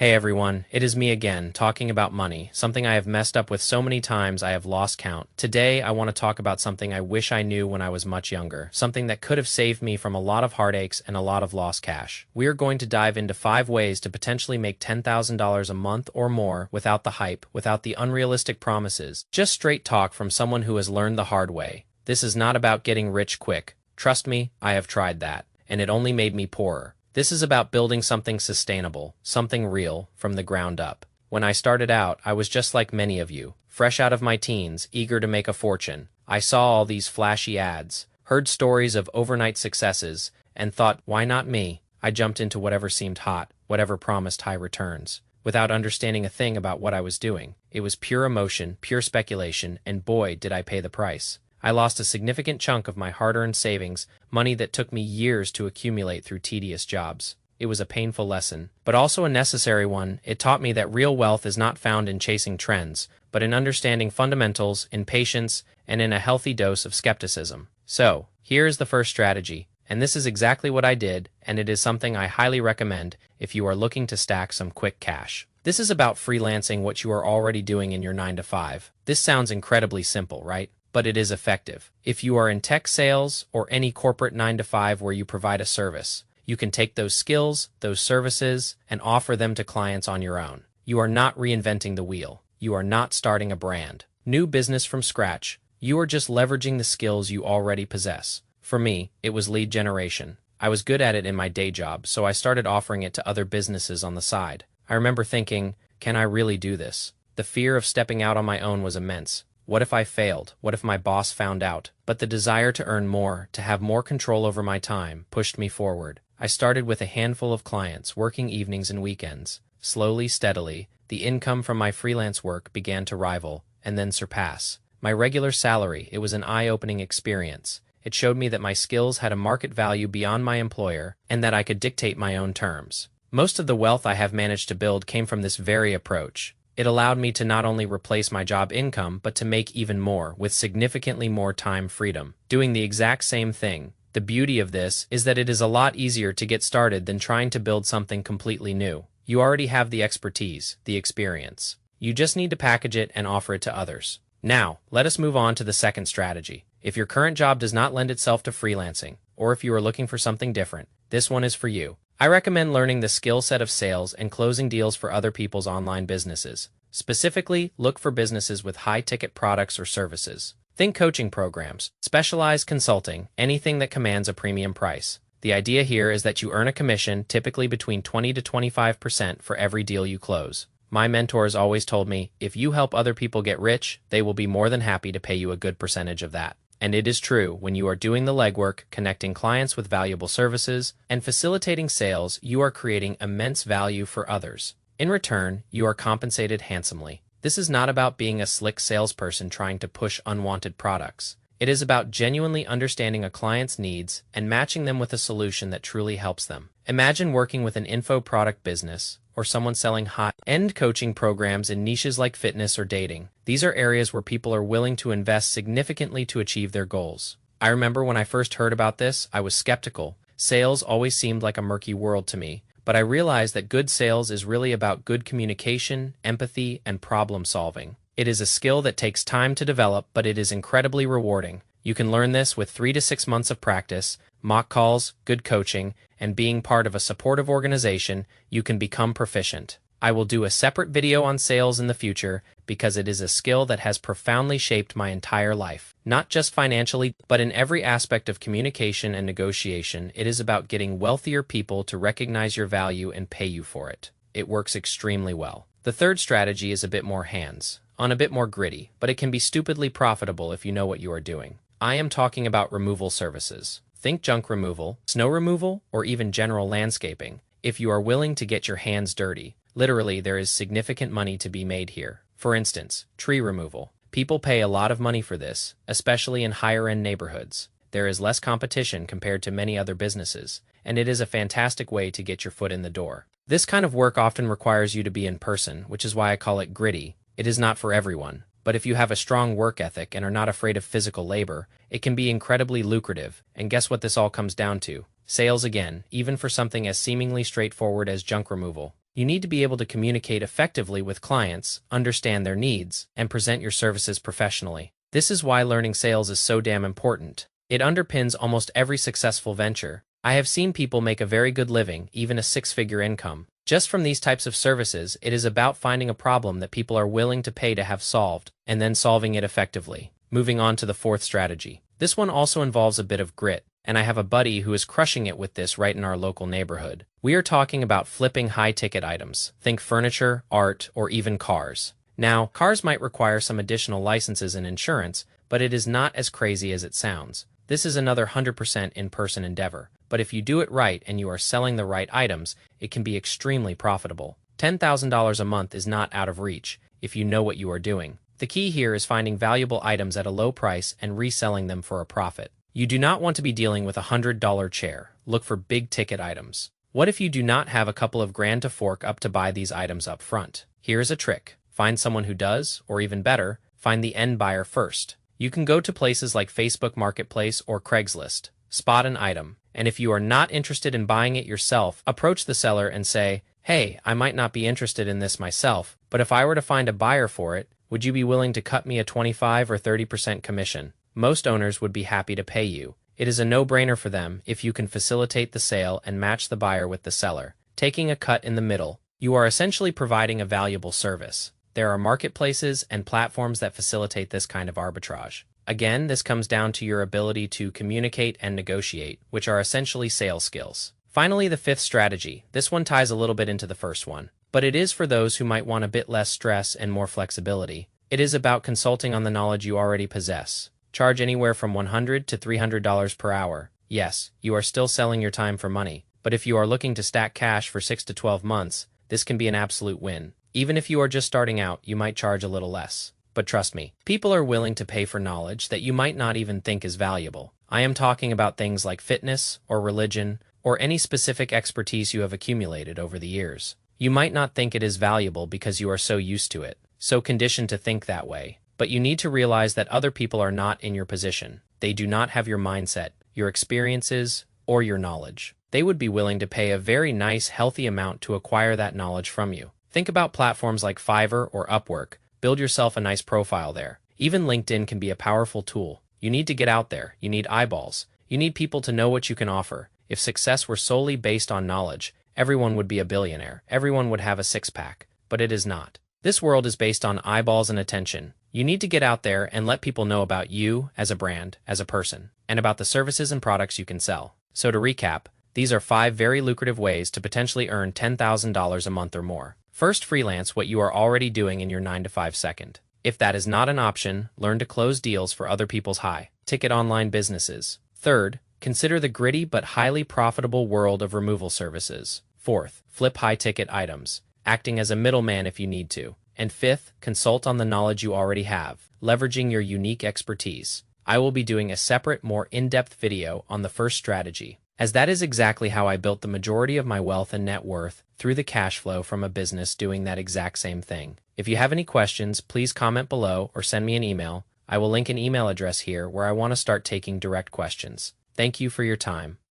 Hey everyone, it is me again, talking about money, something I have messed up with so many times I have lost count. Today, I want to talk about something I wish I knew when I was much younger, something that could have saved me from a lot of heartaches and a lot of lost cash. We are going to dive into 5 ways to potentially make $10,000 a month or more without the hype, without the unrealistic promises, just straight talk from someone who has learned the hard way. This is not about getting rich quick. Trust me, I have tried that, and it only made me poorer. This is about building something sustainable, something real, from the ground up. When I started out, I was just like many of you, fresh out of my teens, eager to make a fortune. I saw all these flashy ads, heard stories of overnight successes, and thought, why not me? I jumped into whatever seemed hot, whatever promised high returns, without understanding a thing about what I was doing. It was pure emotion, pure speculation, and boy, did I pay the price. I lost a significant chunk of my hard-earned savings, money that took me years to accumulate through tedious jobs. It was a painful lesson, but also a necessary one. It taught me that real wealth is not found in chasing trends, but in understanding fundamentals, in patience, and in a healthy dose of skepticism. So, here is the first strategy, and this is exactly what I did, and it is something I highly recommend if you are looking to stack some quick cash. This is about freelancing what you are already doing in your 9-to-5. This sounds incredibly simple, right? But it is effective. If you are in tech sales or any corporate 9-to-5 where you provide a service, you can take those skills, those services, and offer them to clients on your own. You are not reinventing the wheel. You are not starting a brand. New business from scratch. You are just leveraging the skills you already possess. For me, it was lead generation. I was good at it in my day job, so I started offering it to other businesses on the side. I remember thinking, can I really do this? The fear of stepping out on my own was immense. What if I failed? What if my boss found out? But the desire to earn more, to have more control over my time, pushed me forward. I started with a handful of clients, working evenings and weekends. Slowly, steadily, the income from my freelance work began to rival, and then surpass my regular salary. It was an eye-opening experience. It showed me that my skills had a market value beyond my employer, and that I could dictate my own terms. Most of the wealth I have managed to build came from this very approach. It allowed me to not only replace my job income, but to make even more, with significantly more time freedom, doing the exact same thing. The beauty of this is that it is a lot easier to get started than trying to build something completely new. You already have the expertise, the experience. You just need to package it and offer it to others. Now, let us move on to the second strategy. If your current job does not lend itself to freelancing, or if you are looking for something different, this one is for you. I recommend learning the skill set of sales and closing deals for other people's online businesses. Specifically, look for businesses with high-ticket products or services. Think coaching programs, specialized consulting, anything that commands a premium price. The idea here is that you earn a commission, typically between 20 to 25% for every deal you close. My mentors always told me, if you help other people get rich, they will be more than happy to pay you a good percentage of that. And it is true, when you are doing the legwork, connecting clients with valuable services, and facilitating sales, you are creating immense value for others. In return, you are compensated handsomely. This is not about being a slick salesperson trying to push unwanted products. It is about genuinely understanding a client's needs and matching them with a solution that truly helps them. Imagine working with an info product business, or someone selling high-end coaching programs in niches like fitness or dating. These are areas where people are willing to invest significantly to achieve their goals. I remember when I first heard about this, I was skeptical. Sales always seemed like a murky world to me, but I realized that good sales is really about good communication, empathy, and problem solving. It is a skill that takes time to develop, but it is incredibly rewarding. You can learn this with 3 to 6 months of practice, mock calls, good coaching, and being part of a supportive organization. You can become proficient. I will do a separate video on sales in the future because it is a skill that has profoundly shaped my entire life. Not just financially, but in every aspect of communication and negotiation. It is about getting wealthier people to recognize your value and pay you for it. It works extremely well. The third strategy is a bit more hands-on, a bit more gritty, but it can be stupidly profitable if you know what you are doing. I am talking about removal services. Think junk removal, snow removal, or even general landscaping. If you are willing to get your hands dirty, literally there is significant money to be made here. For instance, tree removal. People pay a lot of money for this, especially in higher-end neighborhoods. There is less competition compared to many other businesses, and it is a fantastic way to get your foot in the door. This kind of work often requires you to be in person, which is why I call it gritty. It is not for everyone. But if you have a strong work ethic and are not afraid of physical labor, it can be incredibly lucrative. And guess what this all comes down to? Sales again, even for something as seemingly straightforward as junk removal. You need to be able to communicate effectively with clients, understand their needs, and present your services professionally. This is why learning sales is so damn important. It underpins almost every successful venture. I have seen people make a very good living, even a six-figure income. Just from these types of services, it is about finding a problem that people are willing to pay to have solved, and then solving it effectively. Moving on to the fourth strategy. This one also involves a bit of grit, and I have a buddy who is crushing it with this right in our local neighborhood. We are talking about flipping high-ticket items. Think furniture, art, or even cars. Now, cars might require some additional licenses and insurance, but it is not as crazy as it sounds. This is another 100% in-person endeavor. But if you do it right and you are selling the right items, it can be extremely profitable. $10,000 a month is not out of reach if you know what you are doing. The key here is finding valuable items at a low price and reselling them for a profit. You do not want to be dealing with a $100 chair. Look for big-ticket items. What if you do not have a couple of grand to fork up to buy these items up front? Here's a trick. Find someone who does, or even better, find the end buyer first. You can go to places like Facebook Marketplace or Craigslist. Spot an item, and if you are not interested in buying it yourself, approach the seller and say, "Hey, I might not be interested in this myself, but if I were to find a buyer for it, would you be willing to cut me a 25 or 30% commission?" Most owners would be happy to pay you. It is a no-brainer for them if you can facilitate the sale and match the buyer with the seller. Taking a cut in the middle, you are essentially providing a valuable service. There are marketplaces and platforms that facilitate this kind of arbitrage. Again, this comes down to your ability to communicate and negotiate, which are essentially sales skills. Finally, the fifth strategy. This one ties a little bit into the first one, but it is for those who might want a bit less stress and more flexibility. It is about consulting on the knowledge you already possess. Charge anywhere from $100 to $300 per hour. Yes, you are still selling your time for money, but if you are looking to stack cash for 6 to 12 months, this can be an absolute win. Even if you are just starting out, you might charge a little less. But trust me, people are willing to pay for knowledge that you might not even think is valuable. I am talking about things like fitness or religion or any specific expertise you have accumulated over the years. You might not think it is valuable because you are so used to it, so conditioned to think that way. But you need to realize that other people are not in your position. They do not have your mindset, your experiences, or your knowledge. They would be willing to pay a very nice, healthy amount to acquire that knowledge from you. Think about platforms like Fiverr or Upwork. Build yourself a nice profile there. Even LinkedIn can be a powerful tool. You need to get out there. You need eyeballs. You need people to know what you can offer. If success were solely based on knowledge, everyone would be a billionaire. Everyone would have a six-pack. But it is not. This world is based on eyeballs and attention. You need to get out there and let people know about you as a brand, as a person, and about the services and products you can sell. So to recap, these are 5 very lucrative ways to potentially earn $10,000 a month or more. First, freelance what you are already doing in your 9-to-5 second. If that is not an option, learn to close deals for other people's high-ticket online businesses. Third, consider the gritty but highly profitable world of removal services. Fourth, flip high-ticket items, acting as a middleman if you need to. And fifth, consult on the knowledge you already have, leveraging your unique expertise. I will be doing a separate, more in-depth video on the first strategy, as that is exactly how I built the majority of my wealth and net worth through the cash flow from a business doing that exact same thing. If you have any questions, please comment below or send me an email. I will link an email address here where I want to start taking direct questions. Thank you for your time.